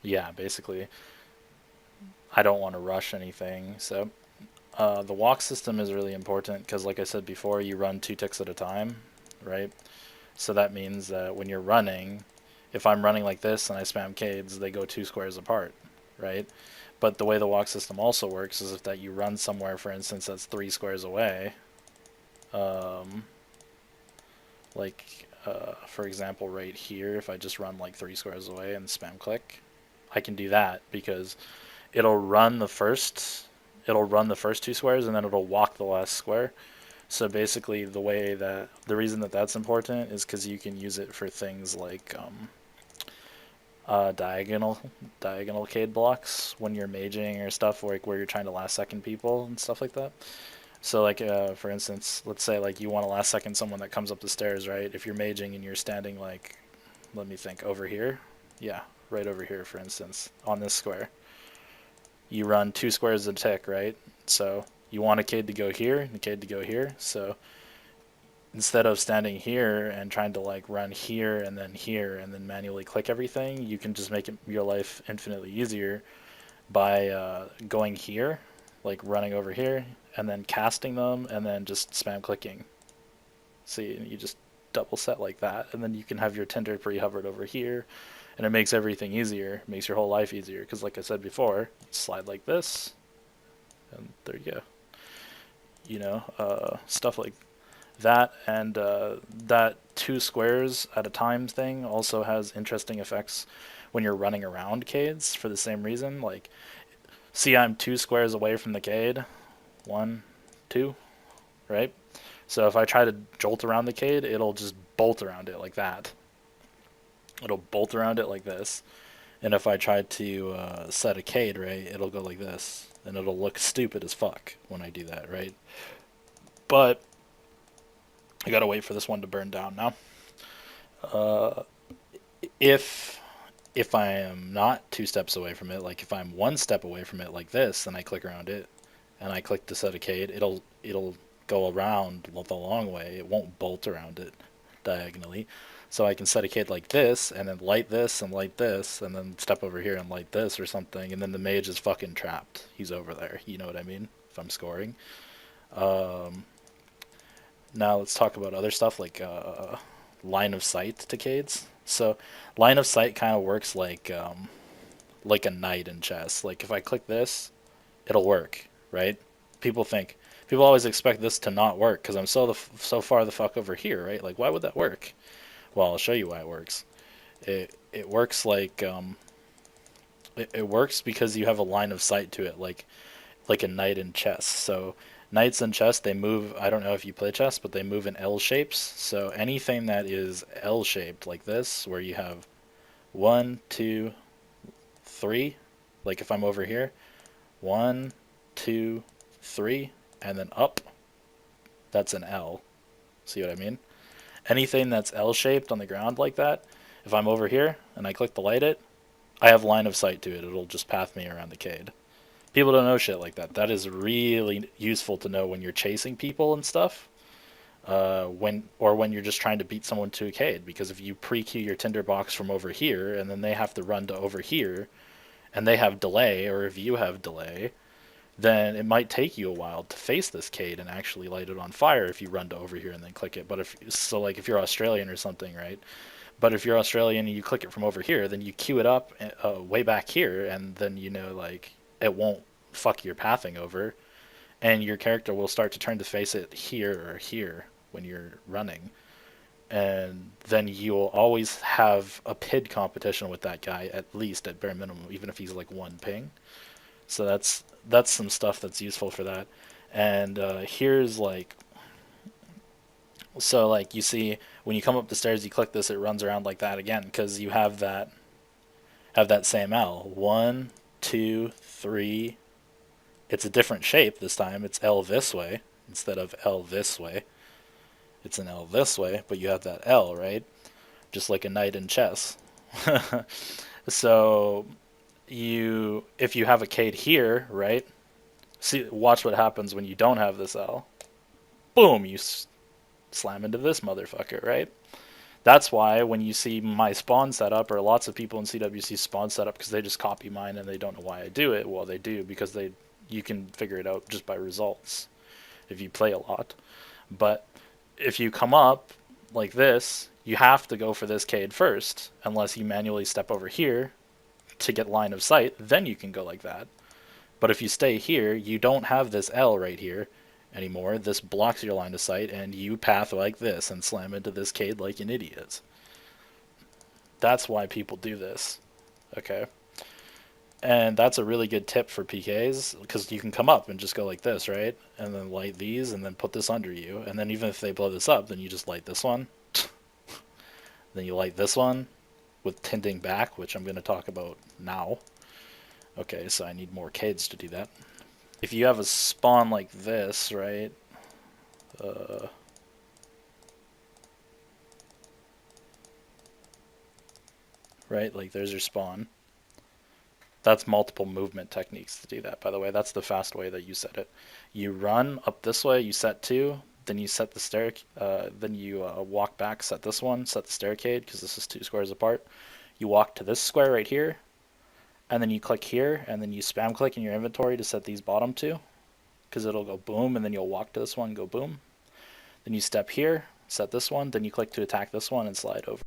Yeah, basically, I don't want to rush anything. So the walk system is really important because, like I said before, you run 2 ticks at a time, right? So that means that when you're running, if I'm running like this and I spam Cades, they go 2 squares apart, right? But the way the walk system also works is if that you run somewhere, for instance, that's 3 squares away, um, like for example, right here, if I just run like 3 squares away and spam click, I can do that because it'll run the first, it'll run the first 2 squares and then it'll walk the last square. So basically, the reason that that's important is because you can use it for things like diagonal cade blocks when you're maging or stuff like where you're trying to last second people and stuff like that. So like for instance, let's say like you want to last second someone that comes up the stairs, right? If you're maging and you're standing like, let me think, over here, yeah, right over here, for instance, on this square, you run 2 squares a tick, right? So you want a cade to go here and a cade to go here. So instead of standing here and trying to like run here and then manually click everything, you can just make your life infinitely easier by going here, like running over here, and then casting them, and then just spam clicking. See, you just double set like that, and then you can have your tinder pre-hovered over here, and it makes everything easier. It makes your whole life easier because, like I said before, you slide like this, and there you go. Stuff like that, and that 2 squares at a time thing also has interesting effects when you're running around cades for the same reason. Like, see, I'm 2 squares away from the cade. One, two, right? So if I try to jolt around the cade, it'll just bolt around it like that. It'll bolt around it like this. And if I try to set a cade, right, it'll go like this. And it'll look stupid as fuck when I do that, right? But I gotta wait for this one to burn down now. Uh, if if I am not 2 steps away from it, like if I'm 1 step away from it like this, and I click around it, and I click to set a cade, it'll go around the long way. It won't bolt around it diagonally. So I can set a cade like this, and then light this, and then step over here and light this or something, and then the mage is fucking trapped. He's over there. You know what I mean? If I'm scoring. Um, Now let's talk about other stuff like line of sight to cades. So line of sight kind of works like a knight in chess. Like if I click this, it'll work, right? People think people always expect this to not work because I'm so far the fuck over here, right? Like why would that work? Well, I'll show you why it works. It works it works because you have a line of sight to it, like a knight in chess. So knights in chess, they move. I don't know if you play chess, but they move in L shapes. So anything that is L shaped like this, where you have one, two, three, like if I'm over here, one, two, three, and then up, that's an L. See what I mean? Anything that's L shaped on the ground like that, if I'm over here and I click to light it, I have line of sight to it. It'll just path me around the cade. People don't know shit like that. That is really useful to know when you're chasing people and stuff. When you're just trying to beat someone to a cade, because if you pre-queue your tinderbox from over here and then they have to run to over here and they have delay, or if you have delay, then it might take you a while to face this cade and actually light it on fire if you run to over here and then click it. But if so, like if you're Australian or something, right? But if you're Australian and you click it from over here, then you queue it up way back here, and then like it won't fuck your pathing over, and your character will start to turn to face it here or here when you're running, and then you'll always have a PID competition with that guy at least at bare minimum, even if he's like 1 ping. So that's some stuff that's useful for that. And here's like so like you see when you come up the stairs, you click this, it runs around like that again because you have that same L. One, two, three. It's a different shape this time. It's L this way instead of L this way. It's an L this way, but you have that L, right? Just like a knight in chess. So if you have a Cade here, right? See, watch what happens when you don't have this L. Boom, you slam into this motherfucker, right? That's why when you see my spawn setup, or lots of people in CWC spawn setup, because they just copy mine and they don't know why I do it. Well, they do because you can figure it out just by results if you play a lot. But if you come up like this, you have to go for this cade first, unless you manually step over here to get line of sight. Then you can go like that. But if you stay here, you don't have this L right here anymore. This blocks your line of sight, and you path like this and slam into this cade like an idiot. That's why people do this. Okay. And that's a really good tip for PKs because you can come up and just go like this, right? And then light these and then put this under you. And then even if they blow this up, then you just light this one. Then you light this one with tinding back, which I'm going to talk about now. Okay, so I need more cades to do that. If you have a spawn like this, right? Right, like there's your spawn. That's multiple movement techniques to do that, by the way. That's the fast way that you set it. You run up this way, you set two, then you set the stair, then you walk back, set this one, set the staircade, because this is 2 squares apart. You walk to this square right here, and then you click here, and then you spam click in your inventory to set these bottom two, because it'll go boom, and then you'll walk to this one, go boom. Then you step here, set this one, then you click to attack this one and slide over.